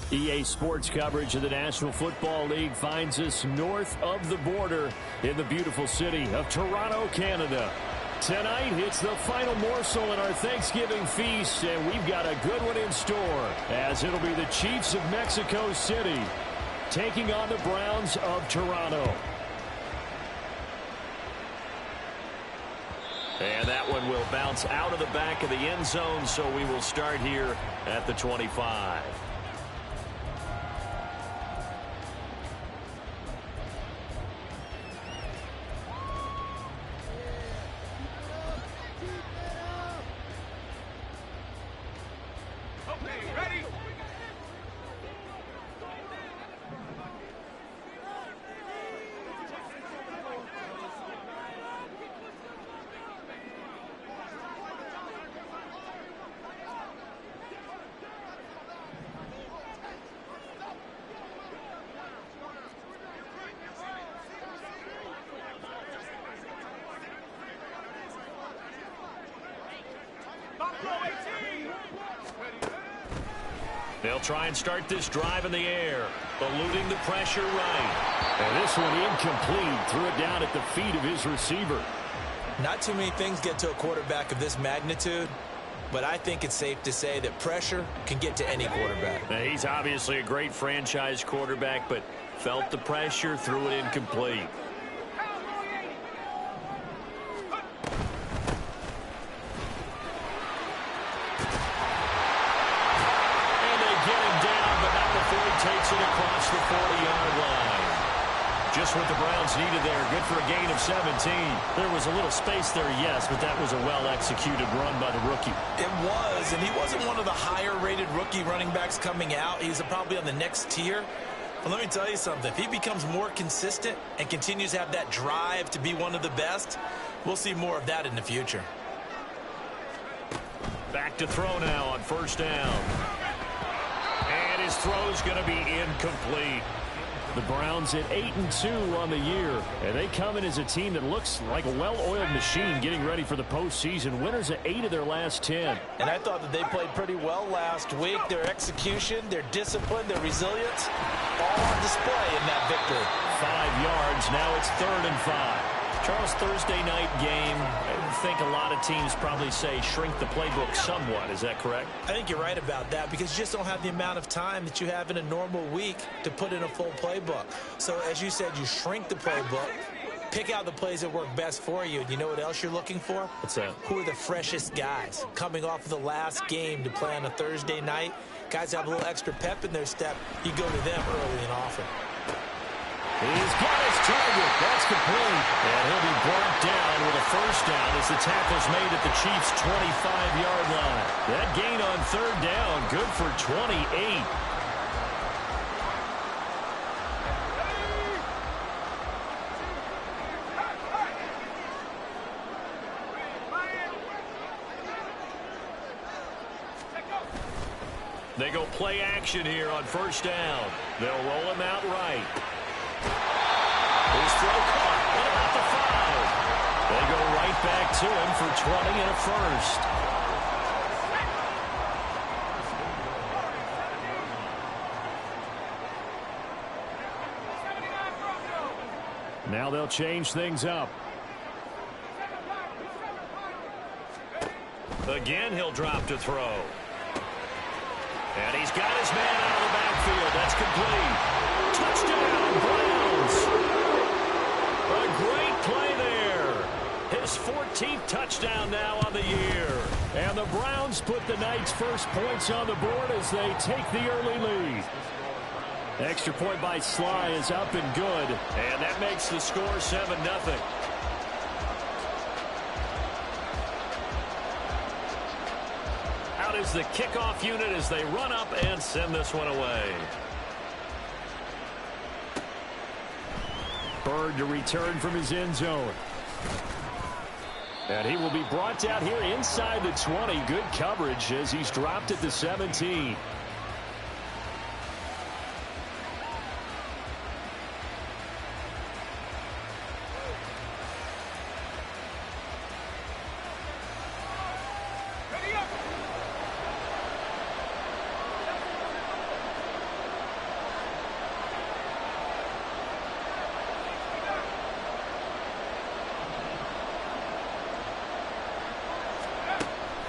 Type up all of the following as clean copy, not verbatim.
EA Sports coverage of the National Football League finds us north of the border in the beautiful city of Toronto, Canada. Tonight, it's the final morsel in our Thanksgiving feast, and we've got a good one in store, as it'll be the Chiefs of Mexico City taking on the Browns of Toronto. And that one will bounce out of the back of the end zone, so we will start here at the 25. They'll try and start this drive in the air, eluding the pressure right. And this one incomplete. Threw it down at the feet of his receiver. Not too many things get to a quarterback of this magnitude, but I think it's safe to say that pressure can get to any quarterback. Now, he's obviously a great franchise quarterback, but felt the pressure, threw it incomplete. Takes it across the 40-yard line. Just what the Browns needed there. Good for a gain of 17. There was a little space there, yes, but that was a well-executed run by the rookie. It was, and he wasn't one of the higher-rated rookie running backs coming out. He's probably on the next tier. But let me tell you something. If he becomes more consistent and continues to have that drive to be one of the best, we'll see more of that in the future. Back to throw now on first down. And his throw's going to be incomplete. The Browns at 8-2 on the year, and they come in as a team that looks like a well-oiled machine getting ready for the postseason. Winners at 8 of their last 10. And I thought that they played pretty well last week. Their execution, their discipline, their resilience, all on display in that victory. 5 yards. Now it's 3rd and 5. Charles, Thursday night game, I think a lot of teams probably say shrink the playbook somewhat. Is that correct? I think you're right about that because you just don't have the amount of time that you have in a normal week to put in a full playbook. So, as you said, you shrink the playbook, pick out the plays that work best for you. And you know what else you're looking for? What's that? Who are the freshest guys coming off of the last game to play on a Thursday night? Guys have a little extra pep in their step. You go to them early and often. He's got his target. That's complete. And he'll be brought down with a first down as the tackle's made at the Chiefs' 25-yard line. That gain on 3rd down, good for 28. They go play action here on first down. They'll roll him out right. His throw caught at about the 5. They go right back to him for 20 and a first. Now they'll change things up. Again, he'll drop to throw. And he's got his man out of the backfield. That's complete. Touchdown, Browns. A great play there. His 14th touchdown now on the year. And the Browns put the night's first points on the board as they take the early lead. Extra point by Sly is up and good. And that makes the score 7-0. Out is the kickoff unit as they run up and send this one away. Bird to return from his end zone. And he will be brought down here inside the 20. Good coverage as he's dropped at the 17.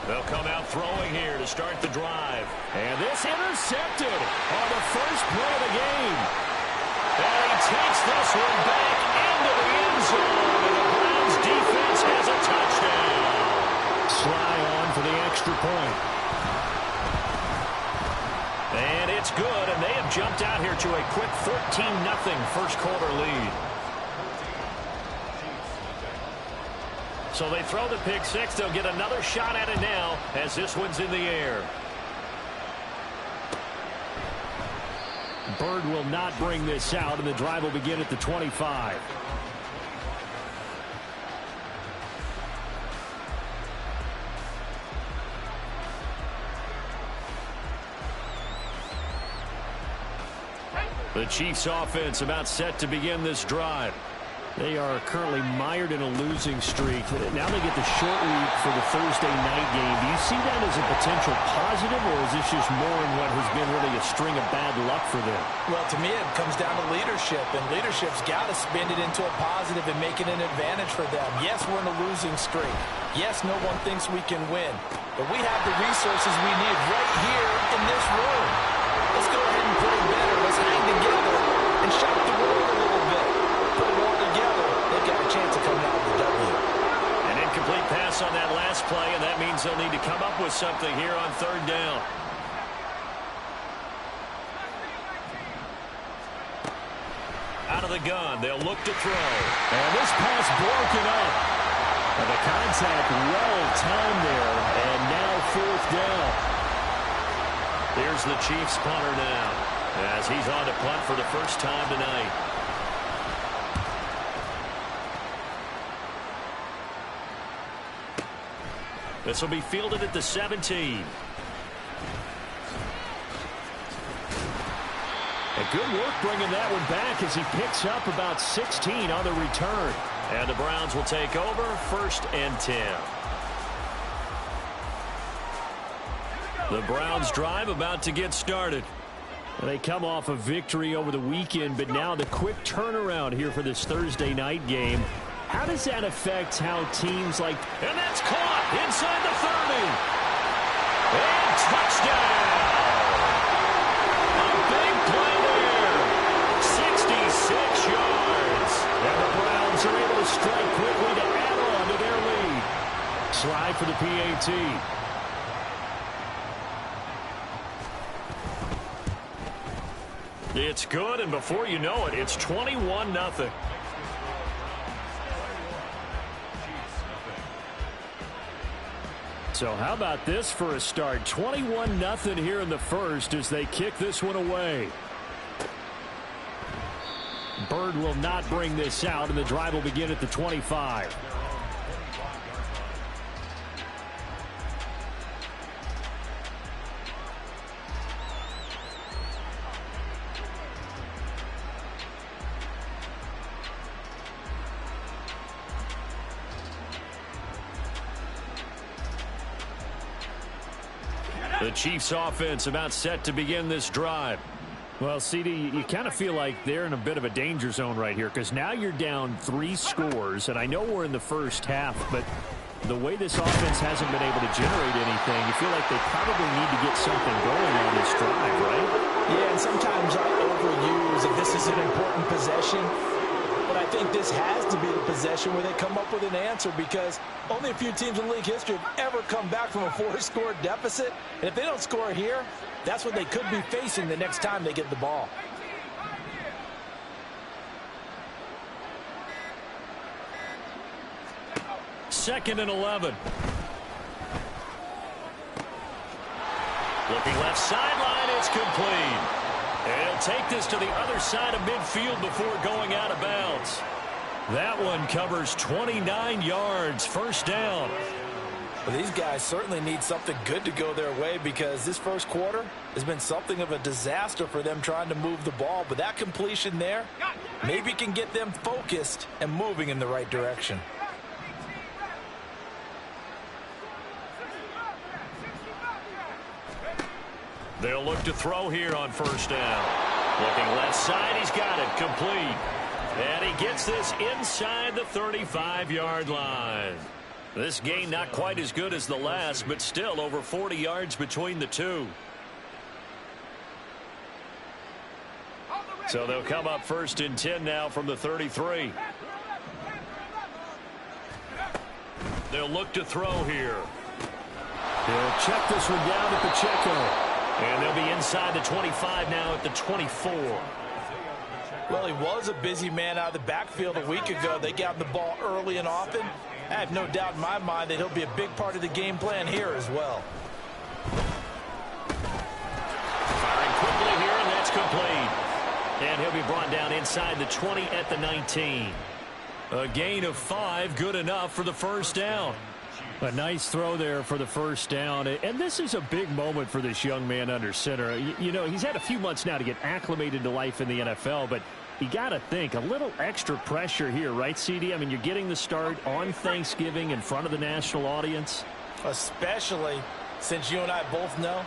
They'll come out throwing here to start the drive. And this intercepted on the first play of the game. And he takes this one back into the end zone. And the Browns defense has a touchdown. Sly on for the extra point. And it's good, and they have jumped out here to a quick 14-0 first quarter lead. So they throw the pick six. They'll get another shot at it now as this one's in the air. Bird will not bring this out, and the drive will begin at the 25. The Chiefs offense about set to begin this drive. They are currently mired in a losing streak. Now they get the short week for the Thursday night game. Do you see that as a potential positive, or is this just more in what has been really a string of bad luck for them? Well, to me, it comes down to leadership, and leadership's got to spin it into a positive and make it an advantage for them. Yes, we're in a losing streak. Yes, no one thinks we can win, but we have the resources we need right here in this room. Let's go ahead and play better. Let's hang together and shock the world a little bit. Put it all together. They've got a chance of coming out with a W. An incomplete pass on that last play, and that means they'll need to come up with something here on third down. Out of the gun, they'll look to throw. And this pass broken up. And the contact well timed there, and now fourth down. Here's the Chiefs punter now, as he's on to punt for the first time tonight. This will be fielded at the 17. A good work bringing that one back as he picks up about 16 on the return. And the Browns will take over, 1st and 10. The Browns drive about to get started. They come off a victory over the weekend, but now the quick turnaround here for this Thursday night game. How does that affect how teams like... And that's caught inside the 30. And touchdown. A big play there. 66 yards. And the Browns are able to strike quickly to add on to their lead. Slide for the PAT. It's good, and before you know it, it's 21-0. So how about this for a start? 21-0 here in the first as they kick this one away. Bird will not bring this out, and the drive will begin at the 25. The Chiefs offense about set to begin this drive. Well, CD, you kind of feel like they're in a bit of a danger zone right here because now you're down 3 scores, and I know we're in the first half, but the way this offense hasn't been able to generate anything, you feel like they probably need to get something going on this drive, right? Yeah, and sometimes I overuse if this is an important possession. But I think this has to be the possession where they come up with an answer because only a few teams in league history have ever come back from a 4-score deficit. And if they don't score here, that's what they could be facing the next time they get the ball. Second and 11. Looking left sideline, it's complete. And he'll take this to the other side of midfield before going out of bounds. That one covers 29 yards, first down. Well, these guys certainly need something good to go their way because this first quarter has been something of a disaster for them trying to move the ball. But that completion there maybe can get them focused and moving in the right direction. They'll look to throw here on first down. Looking left side, he's got it, complete. And he gets this inside the 35-yard line. This gain not quite as good as the last, but still over 40 yards between the two. So they'll come up 1st and 10 now from the 33. They'll look to throw here. He'll check this one down at the Pacheco. And they'll be inside the 25 now at the 24. Well, he was a busy man out of the backfield a week ago. They got him the ball early and often. I have no doubt in my mind that he'll be a big part of the game plan here as well. Firing quickly here, and that's complete. And he'll be brought down inside the 20 at the 19. A gain of 5, good enough for the first down. A nice throw there for the first down. And this is a big moment for this young man under center. You know, he's had a few months now to get acclimated to life in the NFL, but you got to think a little extra pressure here, right, CD? I mean, you're getting the start on Thanksgiving in front of the national audience. Especially since you and I both know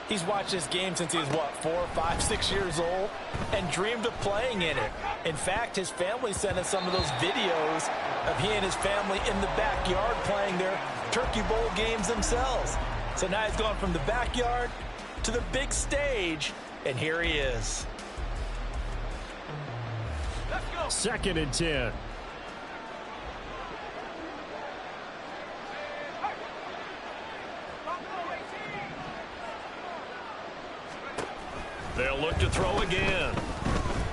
he's watched this game since he was, what, 4, 5, 6 years old and dreamed of playing in it. In fact, his family sent us some of those videos of he and his family in the backyard playing their Turkey Bowl games themselves. So now he's gone from the backyard to the big stage, and here he is. 2nd and 10. They'll look to throw again.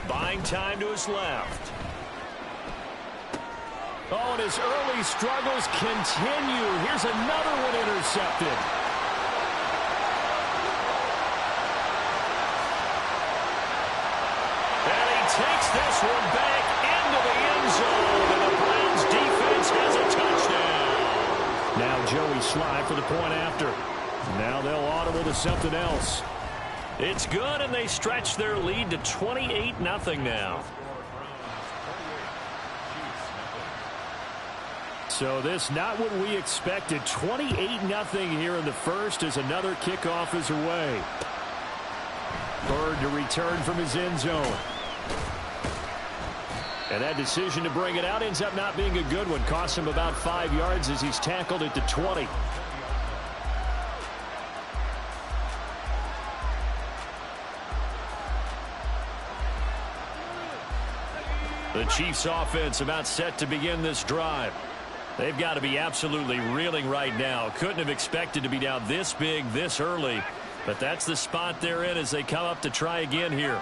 Buying time to his left. Oh, and his early struggles continue. Here's another one intercepted. And he takes this one back into the end zone, and the Browns defense has a touchdown. Now Joey Sly for the point after. Now they'll audible to something else. It's good, and they stretch their lead to 28-0 now. So this not what we expected. 28-0 here in the first as another kickoff is away. Bird to return from his end zone. And that decision to bring it out ends up not being a good one. Costs him about 5 yards as he's tackled at the 20. The Chiefs offense about set to begin this drive. They've got to be absolutely reeling right now. Couldn't have expected to be down this big this early, but that's the spot they're in as they come up to try again here.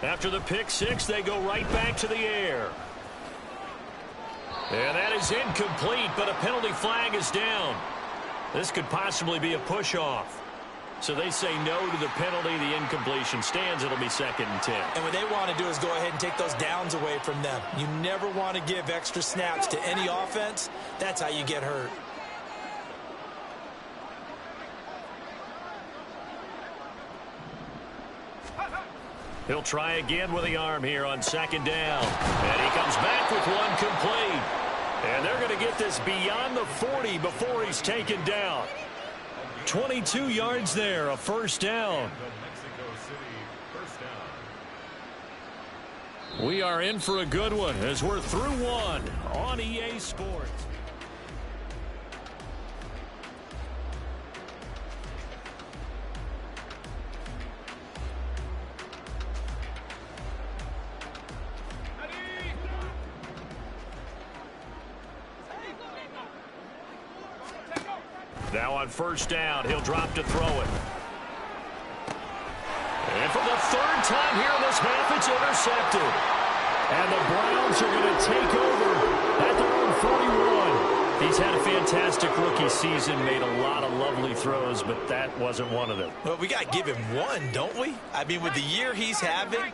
After the pick six, they go right back to the air. And that is incomplete, but a penalty flag is down. This could possibly be a push-off. So they say no to the penalty. The incompletion stands. It'll be 2nd and 10. And what they want to do is go ahead and take those downs away from them. You never want to give extra snaps to any offense. That's how you get hurt. He'll try again with the arm here on 2nd down. And he comes back with one complete. And they're going to get this beyond the 40 before he's taken down. 22 yards there, a first down. We are in for a good one as we're through one on EA Sports. Now on first down, he'll drop to throw it. And for the 3rd time here in this half, it's intercepted. And the Browns are going to take over at their own 41. He's had a fantastic rookie season, made a lot of lovely throws, but that wasn't one of them. Well, we got to give him one, don't we? I mean, with the year he's having,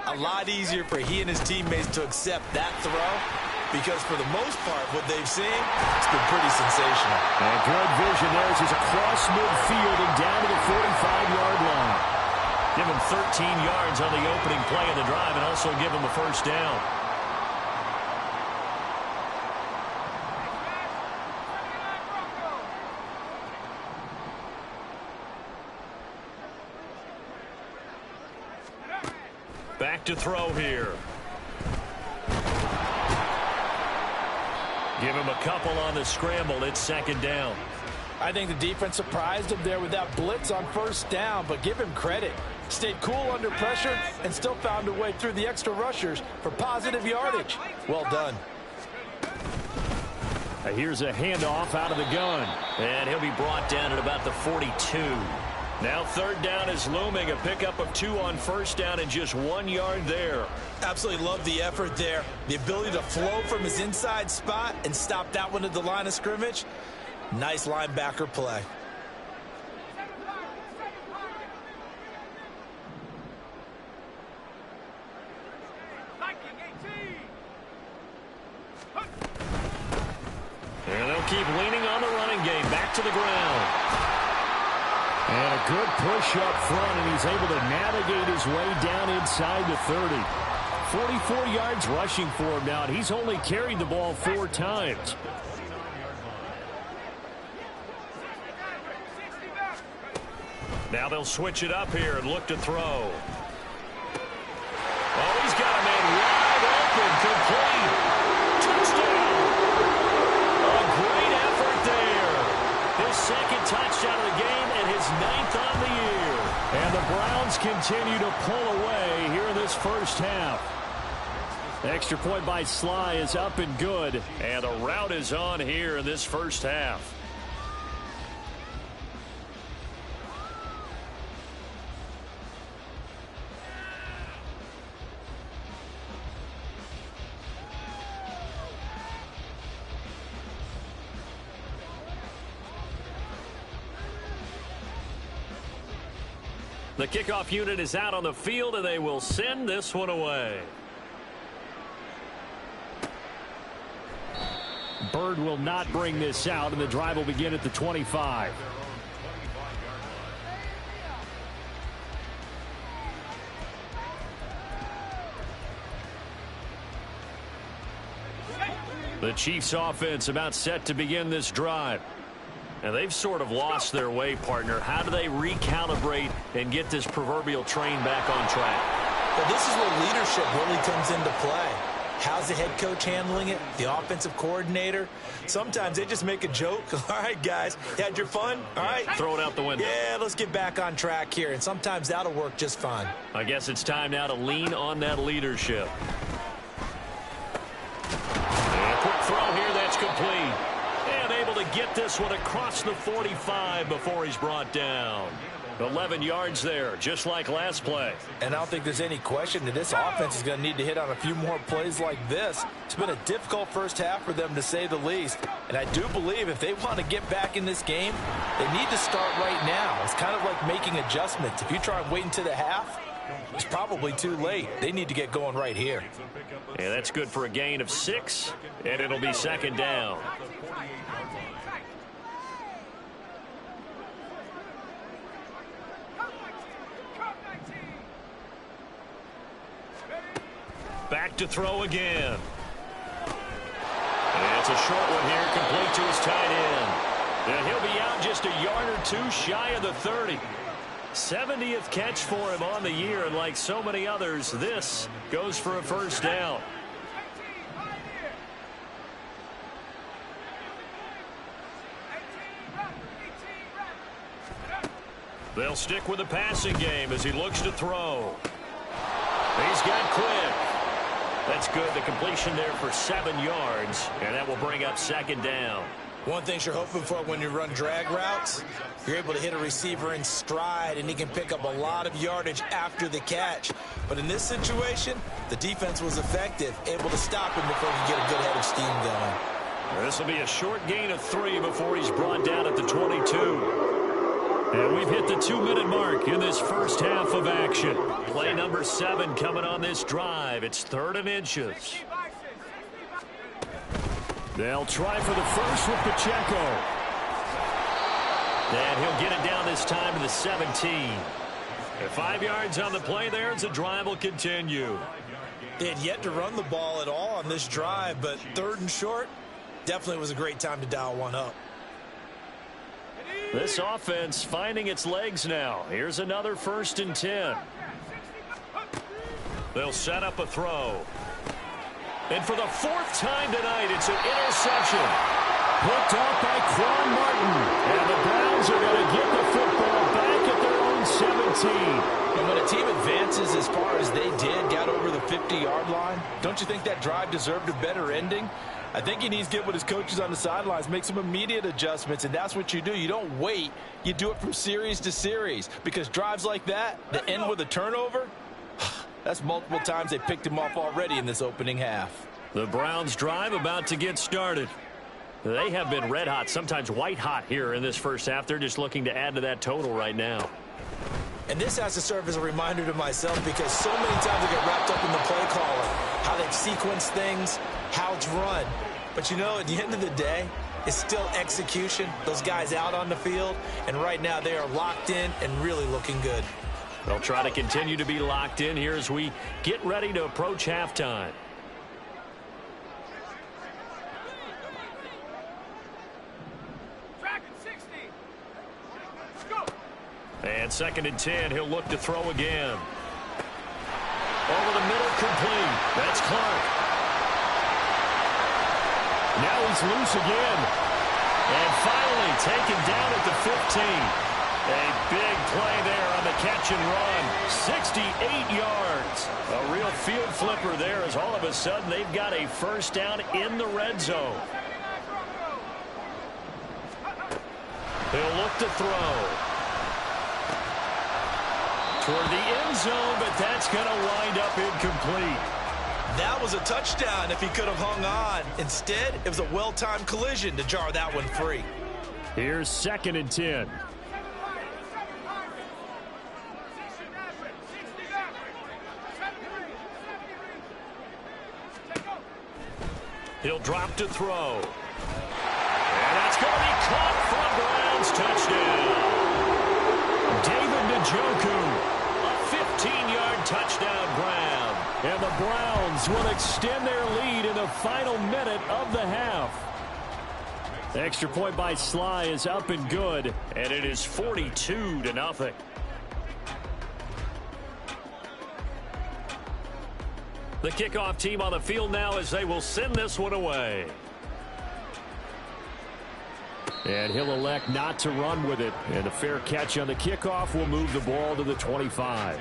a lot easier for he and his teammates to accept that throw. Because for the most part, what they've seen, it's been pretty sensational. And good vision there as he's across midfield and down to the 45-yard line. Give him 13 yards on the opening play of the drive and also give him a first down. Back to throw here. Give him a couple on the scramble. It's second down. I think the defense surprised him there with that blitz on first down, but give him credit. Stayed cool under pressure and still found a way through the extra rushers for positive yardage. Well done. Here's a handoff out of the gun. And he'll be brought down at about the 42. Now third down is looming. A pickup of 2 on first down and just 1 yard there. Absolutely love the effort there. The ability to flow from his inside spot and stop that one at the line of scrimmage. Nice linebacker play. And they'll keep leaning on the running game. Back to the ground. And a good push up front, and he's able to navigate his way down inside the 30. 44 yards rushing for him now, and he's only carried the ball 4 times. Now they'll switch it up here and look to throw. Oh, he's got a man wide open, complete. Touchdown. A great effort there. His second touchdown of the game and his 9th on the year. And the Browns continue to pull away here in this first half. The extra point by Sly is up and good. And the route is on here in this first half. The kickoff unit is out on the field, and they will send this one away. Bird will not bring this out, and the drive will begin at the 25. The Chiefs offense about set to begin this drive. And they've sort of lost their way, partner. How do they recalibrate and get this proverbial train back on track? Well, this is where leadership really comes into play. How's the head coach handling it? The offensive coordinator? Sometimes they just make a joke. All right, guys, you had your fun? All right. Throw it out the window. Yeah, let's get back on track here. And sometimes that'll work just fine. I guess it's time now to lean on that leadership. And a quick throw here, that's complete. And able to get this one across the 45 before he's brought down. 11 yards there, just like last play. And I don't think there's any question that this offense is going to need to hit on a few more plays like this. It's been a difficult first half for them, to say the least. And I do believe if they want to get back in this game, they need to start right now. It's kind of like making adjustments. If you try and wait until the half, it's probably too late. They need to get going right here. And that's good for a gain of 6, and it'll be second down. Back to throw again. And it's a short one here, complete to his tight end. And he'll be out just a yard or 2 shy of the 30. 70th catch for him on the year, and like so many others, this goes for a first down. They'll stick with the passing game as he looks to throw. He's got quick. That's good. The completion there for 7 yards, and that will bring up second down. One thing you're hoping for when you run drag routes, you're able to hit a receiver in stride, and he can pick up a lot of yardage after the catch. But in this situation, the defense was effective, able to stop him before he could get a good head of steam going. This will be a short gain of 3 before he's brought down at the 22. And we've hit the 2-minute mark in this first half of action. Play number 7 coming on this drive. It's 3rd and inches. They'll try for the first with Pacheco. And he'll get it down this time to the 17. And 5 yards on the play there as the drive will continue. They had yet to run the ball at all on this drive, but 3rd and short definitely was a great time to dial one up. This offense finding its legs now. Here's another 1st and 10. They'll set up a throw. And for the fourth time tonight, it's an interception. Picked off by Quan Martin. And the Browns are going to get the football back at their own 17. And when a team advances as far as they did, got over the 50-yard line, don't you think that drive deserved a better ending? I think he needs to get with his coaches on the sidelines, make some immediate adjustments, and that's what you do. You don't wait. You do it from series to series, because drives like that end with a turnover, that's multiple times they picked him off already in this opening half. The Browns drive about to get started. They have been red hot, sometimes white hot here in this first half. They're just looking to add to that total right now. And this has to serve as a reminder to myself, because so many times I get wrapped up in the play caller, how they've sequenced things, how it's run. But, you know, at the end of the day, it's still execution. Those guys out on the field, and right now they are locked in and really looking good. They'll try to continue to be locked in here as we get ready to approach halftime. And 2nd and 10, he'll look to throw again. Over the middle, complete. That's Clark. Now he's loose again. And finally taken down at the 15. A big play there on the catch and run. 68 yards. A real field flipper there, as all of a sudden they've got a first down in the red zone. He'll look to throw toward the end zone, but that's going to wind up incomplete. That was a touchdown if he could have hung on. Instead, it was a well-timed collision to jar that one free. Here's 2nd and 10. He'll drop to throw. And that's going to be caught for a Browns touchdown. David Njoku. 15-yard touchdown ground. And the Browns will extend their lead in the final minute of the half. The extra point by Sly is up and good. And it is 42-0. The kickoff team on the field now as they will send this one away. And he'll elect not to run with it. And a fair catch on the kickoff will move the ball to the 25.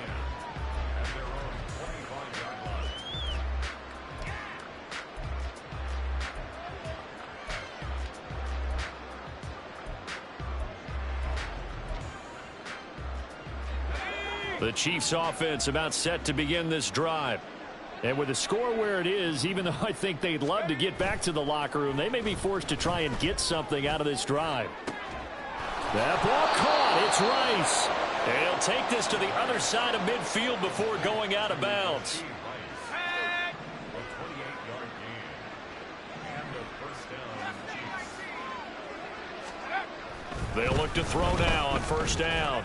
The Chiefs offense about set to begin this drive. And with the score where it is, even though I think they'd love to get back to the locker room, they may be forced to try and get something out of this drive. That ball caught. It's Rice. And he'll take this to the other side of midfield before going out of bounds. They'll look to throw now on first down.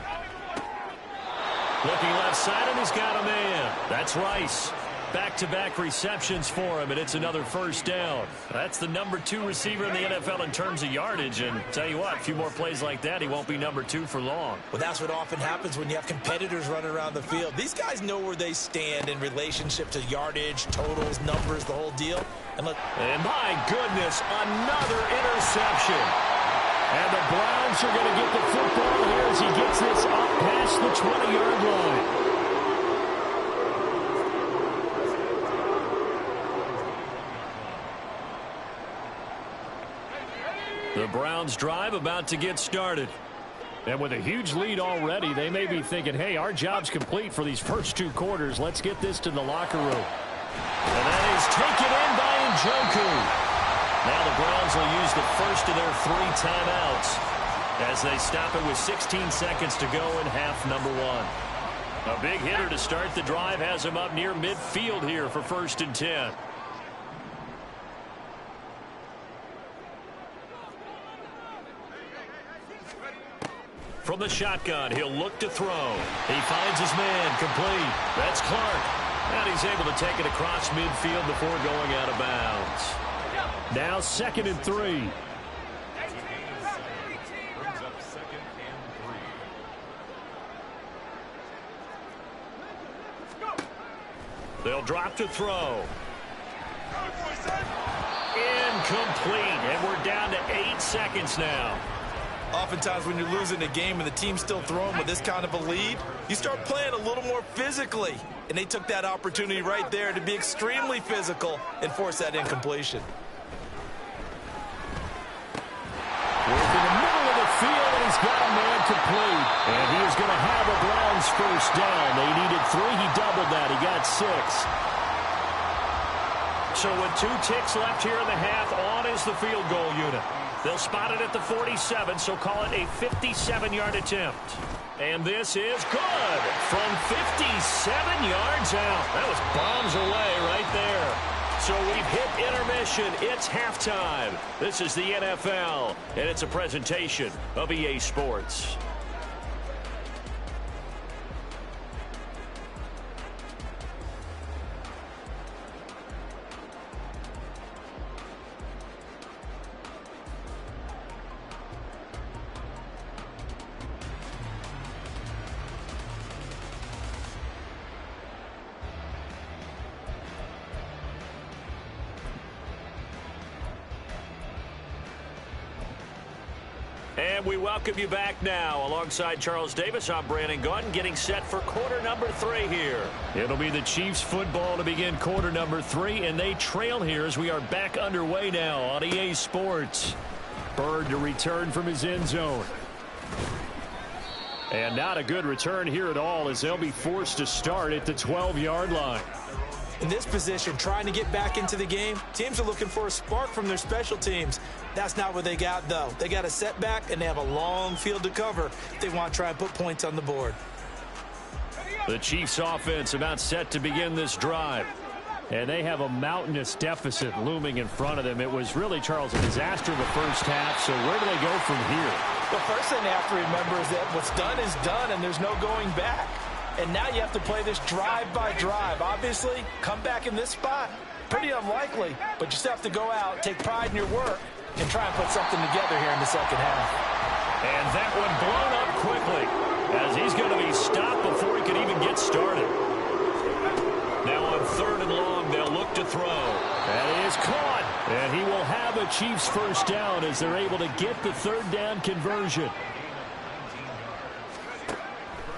Looking left side, and he's got a man. That's Rice. Back-to-back receptions for him, and it's another first down. That's the number 2 receiver in the NFL in terms of yardage, and tell you what, a few more plays like that, he won't be number 2 for long. Well, that's what often happens when you have competitors running around the field. These guys know where they stand in relationship to yardage, totals, numbers, the whole deal. And my goodness, another interception. And the Browns are going to get the football here as he gets this up past the 20-yard line. The Browns drive about to get started. And with a huge lead already, they may be thinking, hey, our job's complete for these first 2 quarters. Let's get this to the locker room. And that is taken in by Njoku. Now the Browns will use the first of their 3 timeouts as they stop it with 16 seconds to go in half number 1. A big hitter to start the drive has him up near midfield here for 1st and 10. From the shotgun, he'll look to throw. He finds his man, complete. That's Clark. And he's able to take it across midfield before going out of bounds. Now 2nd and 3. They'll drop to throw. Incomplete, and we're down to 8 seconds now. Oftentimes when you're losing a game and the team's still throwing with this kind of a lead, you start playing a little more physically. And they took that opportunity right there to be extremely physical and force that incompletion. Work in the middle of the field, and he's got a man complete. And he is going to have a Browns first down. They needed 3. He doubled that. He got 6. So with 2 ticks left here in the half, on is the field goal unit. They'll spot it at the 47, so call it a 57-yard attempt. And this is good from 57 yards out. That was bombs away right there. So we've hit intermission. It's halftime. This is the NFL, and it's a presentation of EA Sports. And we welcome you back now. Alongside Charles Davis, I'm Brandon Gaudin, getting set for quarter number 3 here. It'll be the Chiefs football to begin quarter number 3, and they trail here as we are back underway now on EA Sports. Bird to return from his end zone. And not a good return here at all, as they'll be forced to start at the 12-yard line. In this position, trying to get back into the game, teams are looking for a spark from their special teams. That's not what they got, though. They got a setback, and they have a long field to cover if they want to try and put points on the board. The Chiefs offense about set to begin this drive. And they have a mountainous deficit looming in front of them. It was really, Charles, a disaster in the first half, so where do they go from here? The first thing they have to remember is that what's done is done, and there's no going back. And now you have to play this drive by drive. Obviously, come back in this spot, pretty unlikely, but you still have to go out, take pride in your work, and try and put something together here in the second half. And that one blown up quickly, as he's going to be stopped before he can even get started. Now on 3rd and long, they'll look to throw. That is caught, and he will have a Chiefs first down as they're able to get the 3rd down conversion.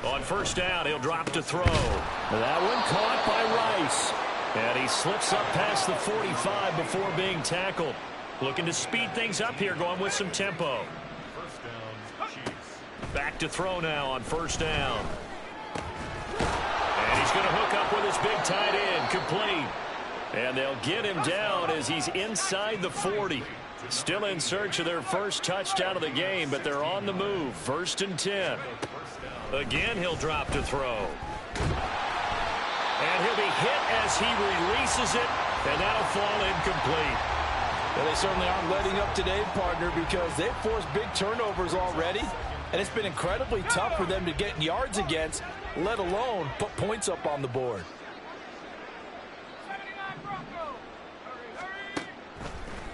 On 1st down, he'll drop to throw. That one caught by Rice. And he slips up past the 45 before being tackled. Looking to speed things up here, going with some tempo. Back to throw now on 1st down. And he's going to hook up with his big tight end, complete. And they'll get him down as he's inside the 40. Still in search of their first touchdown of the game, but they're on the move. 1st and 10. Again, he'll drop to throw. And he'll be hit as he releases it, and that'll fall incomplete. Well, they certainly aren't letting up today, partner, because they've forced big turnovers already, and it's been incredibly tough for them to get yards against, let alone put points up on the board.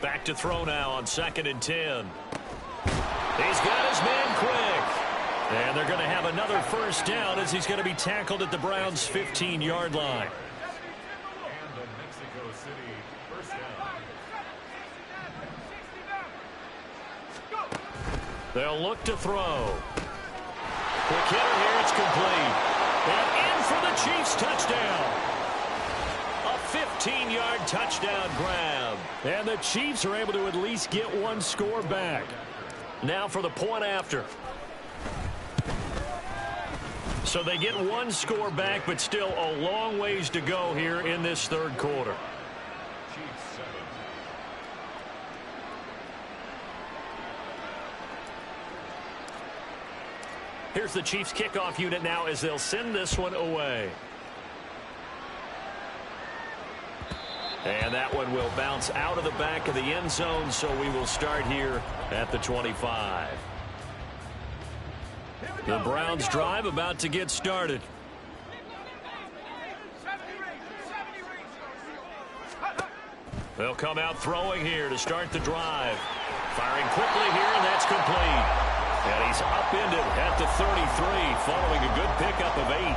Back to throw now on 2nd and 10. He's got his man quick. And they're going to have another 1st down as he's going to be tackled at the Browns' 15-yard line. They'll look to throw. Quick hitter here, it's complete. And in for the Chiefs touchdown. A 15-yard touchdown grab. And the Chiefs are able to at least get one score back. Now for the point after. So they get one score back, but still a long ways to go here in this 3rd quarter. Here's the Chiefs kickoff unit now as they'll send this one away. And that one will bounce out of the back of the end zone, so we will start here at the 25. The Browns drive about to get started. They'll come out throwing here to start the drive. Firing quickly here, and that's complete. And he's upended at the 33 following a good pickup of 8.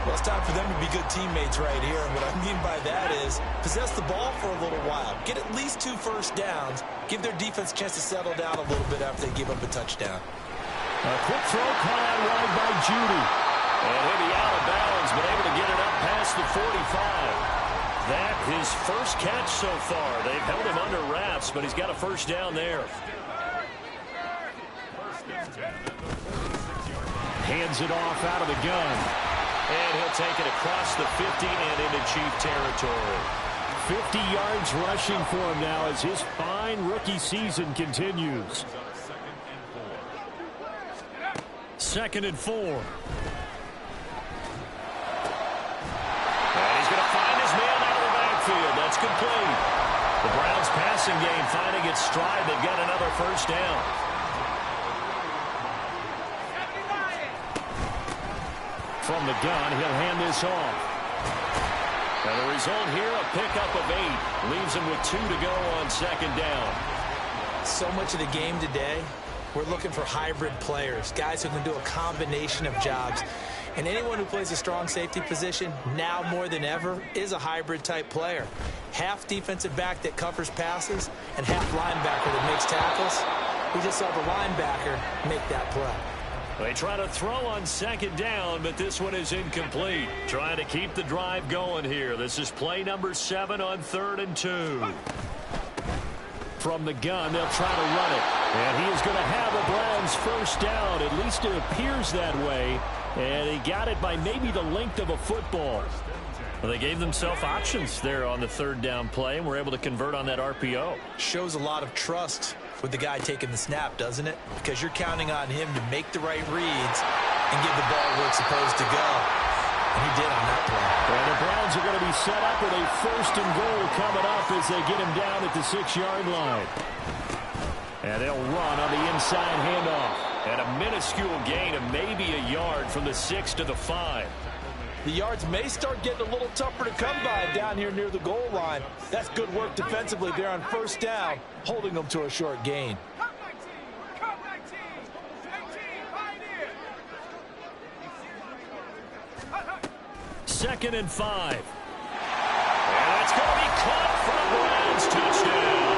Well, it's time for them to be good teammates right here. And what I mean by that is possess the ball for a little while. Get at least 2 first downs. Give their defense a chance to settle down a little bit after they give up a touchdown. A quick throw caught out wide by Judy. And he'll be out of bounds, but able to get it up past the 45. That his first catch so far. They've held him under wraps, but he's got a first down there. Hands it off out of the gun. And he'll take it across the 50 and into Chief territory. 50 yards rushing for him now as his fine rookie season continues. 2nd and 4. And he's going to find his man out of the backfield. That's complete. The Browns passing game finding its stride. They've got another first down. From the gun, he'll hand this off. And the result here, a pickup of 8. Leaves him with 2 to go on 2nd down. So much of the game today, we're looking for hybrid players, guys who can do a combination of jobs. And anyone who plays a strong safety position, now more than ever, is a hybrid type player. Half defensive back that covers passes and half linebacker that makes tackles. We just saw the linebacker make that play. They try to throw on 2nd down, but this one is incomplete. Trying to keep the drive going here. This is play number 7 on 3rd and 2. From the gun, they'll try to run it. And he is going to have a Browns first down. At least it appears that way. And he got it by maybe the length of a football. Well, they gave themselves options there on the 3rd down play, and were able to convert on that RPO. Shows a lot of trust with the guy taking the snap, doesn't it? Because you're counting on him to make the right reads and give the ball where it's supposed to go. And he did on that play. And the Browns are going to be set up with a 1st and goal coming up as they get him down at the 6-yard line. And they'll run on the inside handoff. And a minuscule gain of maybe a yard from the 6 to the 5. The yards may start getting a little tougher to come by down here near the goal line. That's good work defensively there on 1st down, holding them to a short gain. 2nd and 5. And that's going to be caught for a Browns touchdown.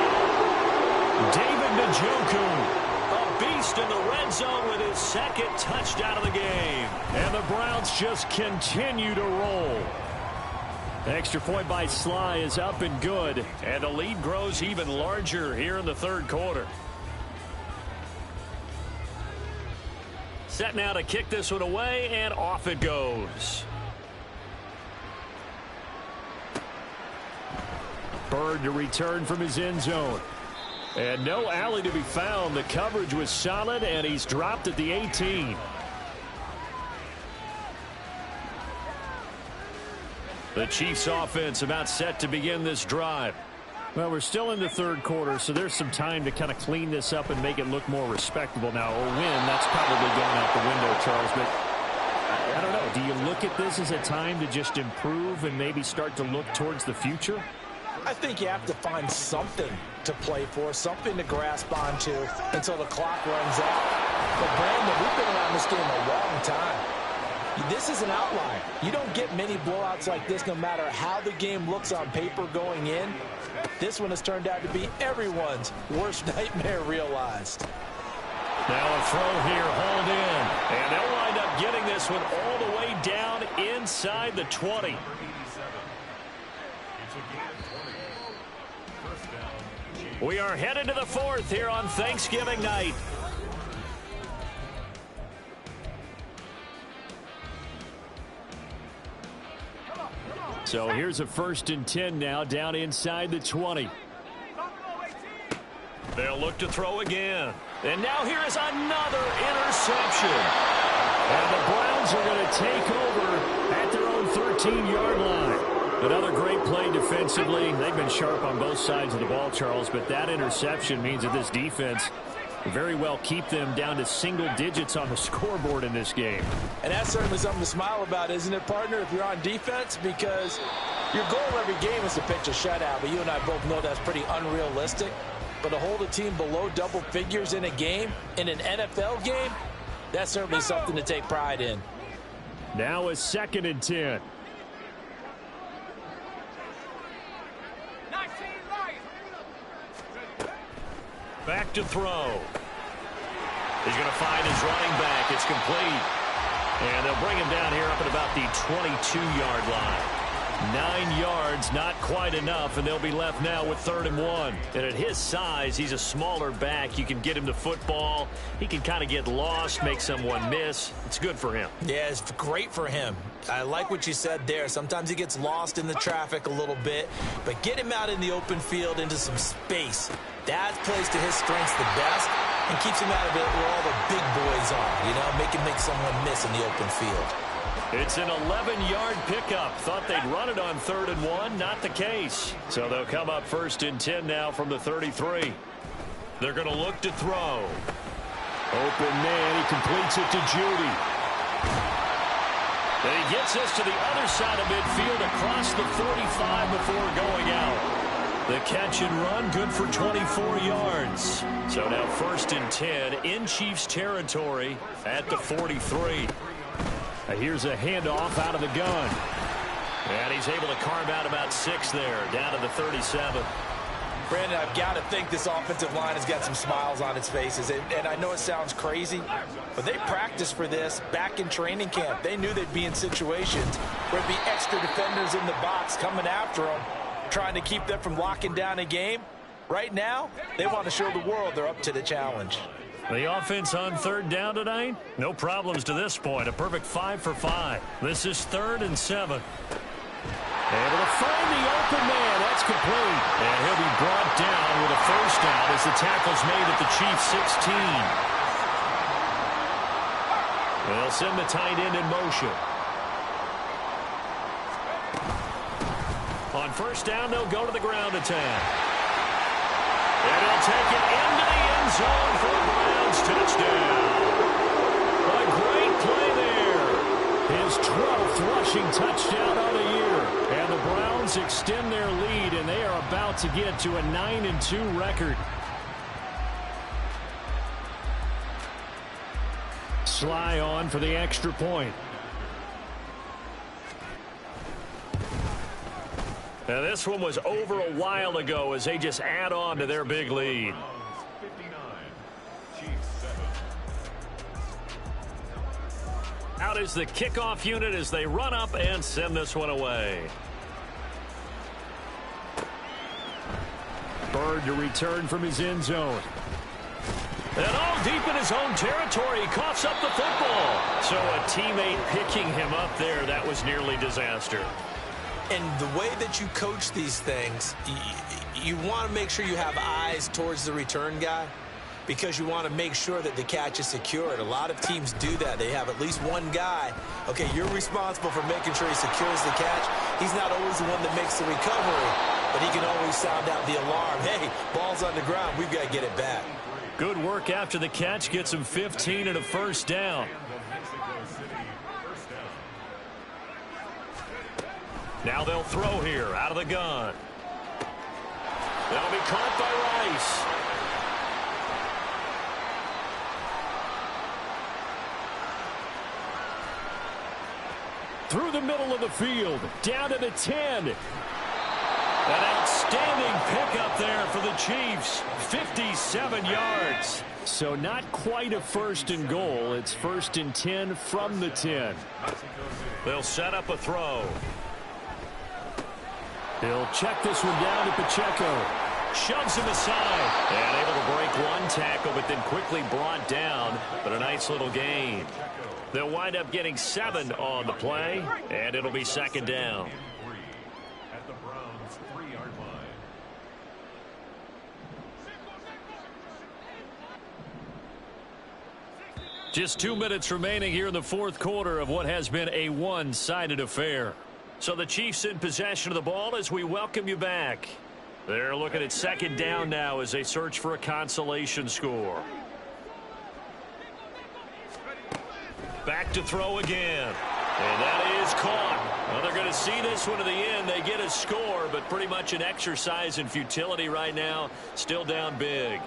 David Njoku. A beast in the red zone with his 2nd touchdown of the game. And the Browns just continue to roll. The extra point by Sly is up and good. And the lead grows even larger here in the 3rd quarter. Set now to kick this one away, and off it goes. Bird to return from his end zone. And no alley to be found. The coverage was solid, and he's dropped at the 18. The Chiefs offense about set to begin this drive. Well, we're still in the 3rd quarter, so there's some time to kind of clean this up and make it look more respectable. Now, a win, that's probably going out the window, Charles, but I don't know. Do you look at this as a time to just improve and maybe start to look towards the future? I think you have to find something to play for, something to grasp onto until the clock runs out. But, Brandon, we've been around this game a long time. This is an outlier. You don't get many blowouts like this no matter how the game looks on paper going in. This one has turned out to be everyone's worst nightmare realized. Now a throw here, hauled in. And they'll wind up getting this one all the way down inside the 20. We are headed to the 4th here on Thanksgiving night. So here's a 1st and 10 now down inside the 20. They'll look to throw again. And now here is another interception. And the Browns are going to take over at their own 13-yard line. Another great play defensively. They've been sharp on both sides of the ball, Charles, but that interception means that this defense very well keep them down to single digits on the scoreboard in this game. And that's certainly something to smile about, isn't it, partner, if you're on defense? Because your goal every game is to pitch a shutout, but you and I both know that's pretty unrealistic. But to hold a team below double figures in a game, in an NFL game, that's certainly something to take pride in. Now a 2nd and 10. Back to throw. He's going to find his running back. It's complete. And they'll bring him down here up at about the 22-yard line. 9 yards, not quite enough, and they'll be left now with 3rd and 1. And at his size, he's a smaller back. You can get him the football. He can kind of get lost, make someone miss. It's good for him. Yeah, it's great for him. I like what you said there. Sometimes he gets lost in the traffic a little bit, but get him out in the open field into some space. That plays to his strengths the best and keeps him out of it where all the big boys are, you know, make him make someone miss in the open field. It's an 11-yard pickup. Thought they'd run it on 3rd and 1. Not the case. So they'll come up 1st and 10 now from the 33. They're going to look to throw. Open man. He completes it to Judy. And he gets us to the other side of midfield across the 45 before going out. The catch and run, good for 24 yards. So now 1st and 10 in Chiefs territory at the 43. Here's a handoff out of the gun. And he's able to carve out about 6 there, down to the 37. Brandon, I've got to think this offensive line has got some smiles on its faces. And I know it sounds crazy, but they practiced for this back in training camp. They knew they'd be in situations where there'd be extra defenders in the box coming after them, trying to keep them from locking down a game. Right now, they want to show the world they're up to the challenge. The offense on 3rd down tonight, no problems to this point. A perfect 5 for 5. This is 3rd and 7. Able to find the open man. That's complete. And he'll be brought down with a 1st down as the tackle's made at the Chiefs' 16. They'll send the tight end in motion. On 1st down, they'll go to the ground attack. And he'll take it into the end zone for a Browns touchdown. A great play there. His 12th rushing touchdown on the year. And the Browns extend their lead, and they are about to get to a 9-2 record. Sly on for the extra point. Now this one was over a while ago as they just add on to their big lead. Out is the kickoff unit as they run up and send this one away. Bird to return from his end zone. And all deep in his own territory, he coughs up the football. So a teammate picking him up there, that was nearly disaster. And the way that you coach these things, you want to make sure you have eyes towards the return guy because you want to make sure that the catch is secured. A lot of teams do that. They have at least one guy. Okay, you're responsible for making sure he secures the catch. He's not always the one that makes the recovery, but he can always sound out the alarm. Hey, ball's on the ground. We've got to get it back. Good work after the catch. Gets him 15 and a 1st down. Now they'll throw here out of the gun. That'll be caught by Rice. Through the middle of the field, down to the 10. An outstanding pickup there for the Chiefs. 57 yards. So not quite a 1st and goal. It's 1st and 10 from the 10. They'll set up a throw. He'll check this one down to Pacheco. Shoves him aside. And able to break one tackle, but then quickly brought down. But a nice little gain. They'll wind up getting 7 on the play, and it'll be 2nd down. At the Browns' 3-yard line. Just 2 minutes remaining here in the 4th quarter of what has been a one-sided affair. So the Chiefs in possession of the ball as we welcome you back. They're looking at 2nd down now as they search for a consolation score. Back to throw again. And that is caught. Well, they're going to see this one to the end. They get a score, but pretty much an exercise in futility right now. Still down big.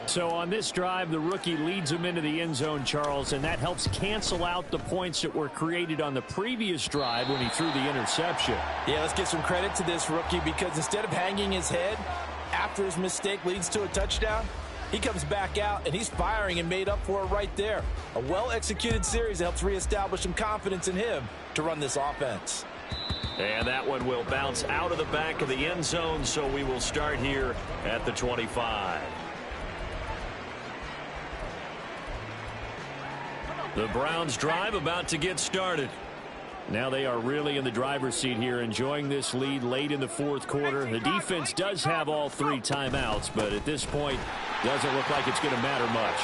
So on this drive, the rookie leads him into the end zone, Charles, and that helps cancel out the points that were created on the previous drive when he threw the interception. Yeah, let's give some credit to this rookie because instead of hanging his head after his mistake leads to a touchdown, he comes back out and he's firing and made up for it right there. A well-executed series that helps reestablish some confidence in him to run this offense. And that one will bounce out of the back of the end zone, so we will start here at the 25. The Browns drive about to get started. Now they are really in the driver's seat here, enjoying this lead late in the fourth quarter. The defense does have all 3 timeouts, but at this point, doesn't look like it's going to matter much.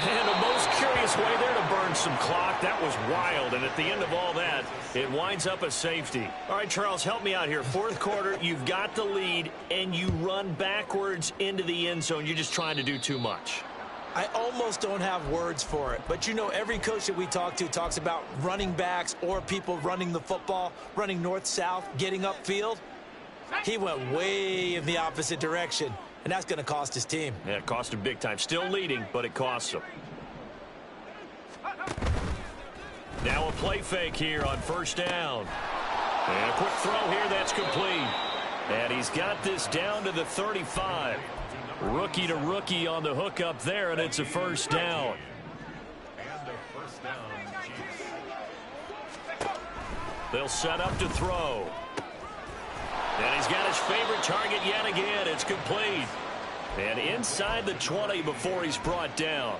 And a most curious way there to burn some clock. That was wild, and at the end of all that, it winds up a safety. All right, Charles, help me out here. Fourth quarter, you've got the lead, and you run backwards into the end zone. You're just trying to do too much. I almost don't have words for it, but you know every coach that we talk to talks about running backs or people running the football, running north-south, getting upfield. He went way in the opposite direction, and that's going to cost his team. Yeah, it cost him big time. Still leading, but it costs him. Now a play fake here on first down. And a quick throw here that's complete. And he's got this down to the 35. Rookie to rookie on the hook up there, and it's a first down. And a first down, Chiefs. They'll set up to throw. And he's got his favorite target yet again. It's complete. And inside the 20 before he's brought down.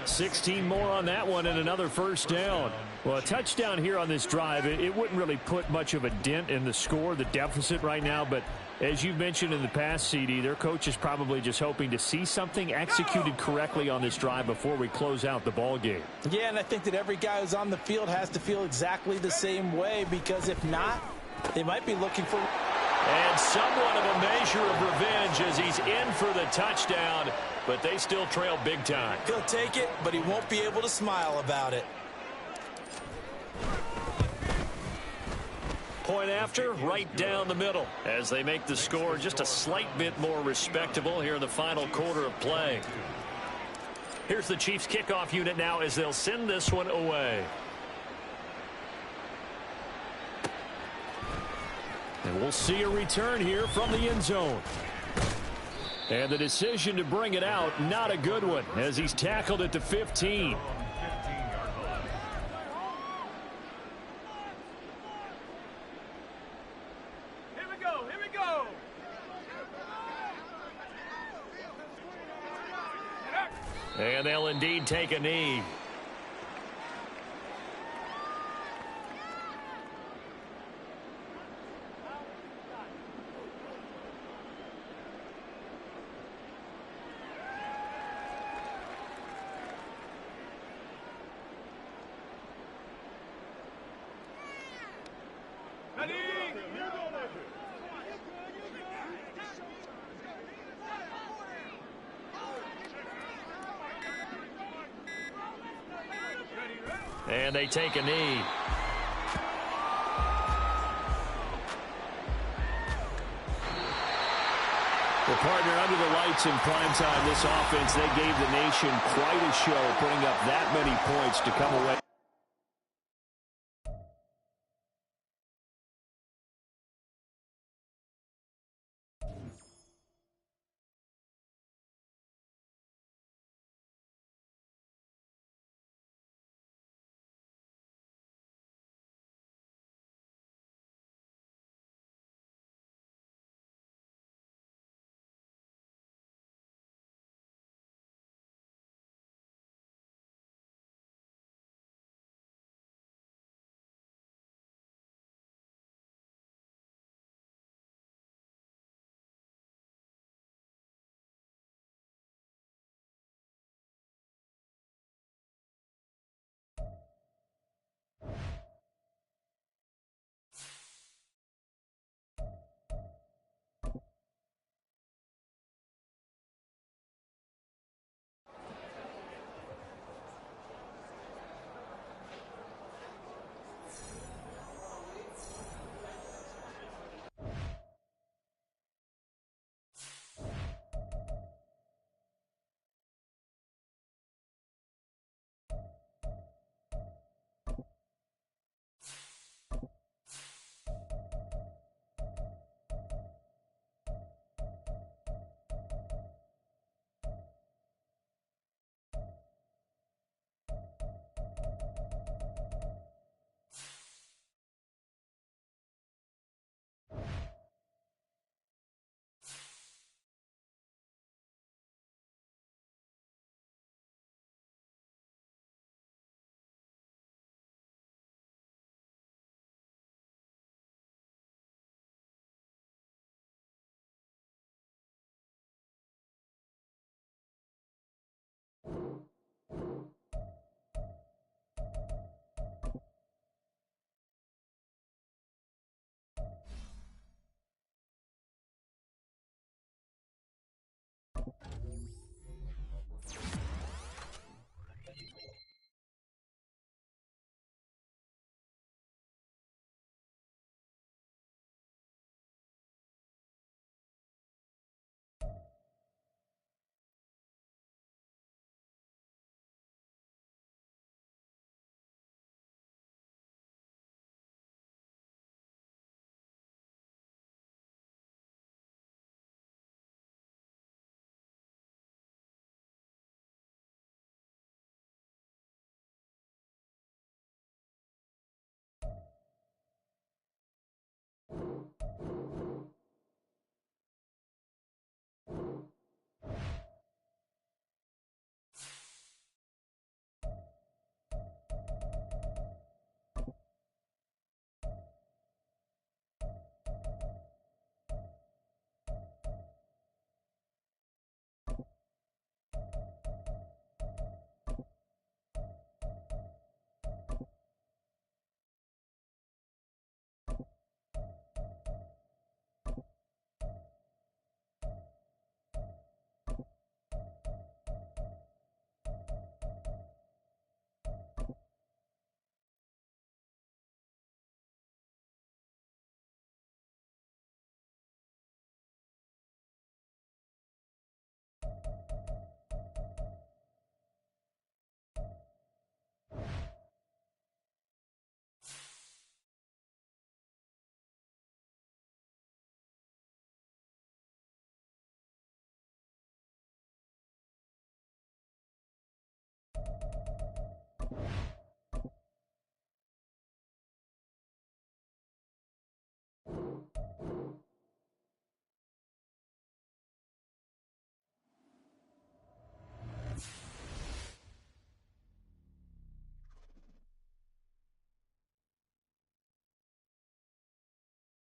16 more on that one and another first down. Well, a touchdown here on this drive, it wouldn't really put much of a dent in the score, the deficit right now, but as you've mentioned in the past, CD, their coach is probably just hoping to see something executed correctly on this drive before we close out the ball game. Yeah, and I think that every guy who's on the field has to feel exactly the same way, because if not, they might be looking for... And somewhat of a measure of revenge as he's in for the touchdown, but they still trail big time. He'll take it, but he won't be able to smile about it. Point after, right down the middle, as they make the score just a slight bit more respectable here in the final quarter of play. Here's the Chiefs kickoff unit now as they'll send this one away. And we'll see a return here from the end zone. And the decision to bring it out, not a good one, as he's tackled at the 15. And they'll indeed take a knee. And they take a knee. Well, partner, under the lights in primetime, this offense, they gave the nation quite a show, putting up that many points to come away.